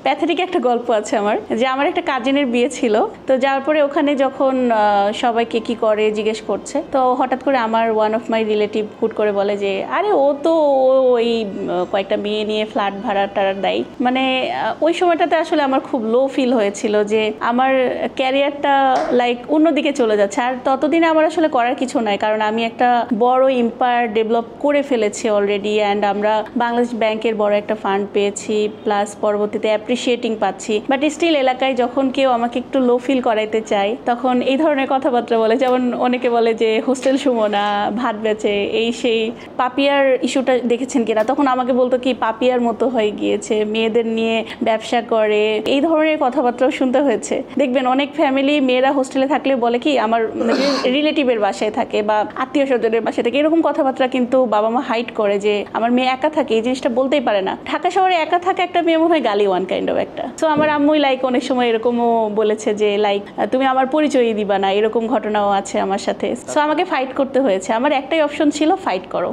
Pathetic একটা গল্প আছে আমার, যে আমার একটা কাজিনের বিয়ে ছিল। তো যাওয়ার পরে ওখানে যখন সবাইকে কি করে জিজ্ঞেস করছে, তো হঠাৎ করে আমার ওয়ান অফ মাই রিলেটিভ হুট করে বলে যে আরে ও তো ওই কয়েকটা মেয়ে নিয়ে ফ্ল্যাট ভাড়া টাড়া দেয়। মানে ওই সময়টাতে আসলে আমার খুব লো ফিল হয়েছিল যে আমার ক্যারিয়ারটা লাইক অন্যদিকে চলে যাচ্ছে। আর ততদিনে আমার আসলে করার কিছু নাই, কারণ আমি একটা বড় এম্পায়ার ডেভেলপ করে ফেলেছি অলরেডি। অ্যান্ড আমরা বাংলাদেশ ব্যাংকের বড় একটা ফান্ড পেয়েছি, প্লাস পরবর্তীতে অ্যাপ্রিসিয়েটিং পাচ্ছি। বাট স্টিল এলাকায় যখন কেউ আমাকে একটু লো ফিল করাইতে চায়, তখন এই ধরনের কথাবার্তা বলে। যেমন অনেকে বলে যে হোস্টেল সুমনা, ভাত বেচে, এই সেই। পাপিয়ার ইস্যুটা দেখেছেন কিনা, তখন আমাকে বলতো কি পাপিয়ার মতো হয়ে গিয়েছে, মেয়েদের নিয়ে ব্যবসা করে, এই ধরনের কথাবার্তাও শুনতে হয়েছে। দেখবেন অনেক ফ্যামিলি মেয়েরা হোস্টেলে থাকলে বলে কি আমার রিলেটিভের বাসায় থাকে বা আত্মীয় স্বজনের বাসায় থাকে, এরকম কথাবার্তা কিন্তু বাবা মা হাইড করে যে আমার মেয়ে একা থাকে, এই জিনিসটা বলতেই পারে না। ঢাকা শহরে একা থাকা একটা মেয়ে মনে হয় গালি ওয়ান কাইন্ড অফ একটা। তো আমার আম্মুই লাইক অনেক সময় এরকমও বলেছে যে লাইক তুমি আমার পরিচয়ই দিবা না, এরকম ঘটনাও আছে আমার সাথে। সো আমাকে ফাইট করতে হয়েছে। আমার একটাই অপশন ছিল, ফাইট করো।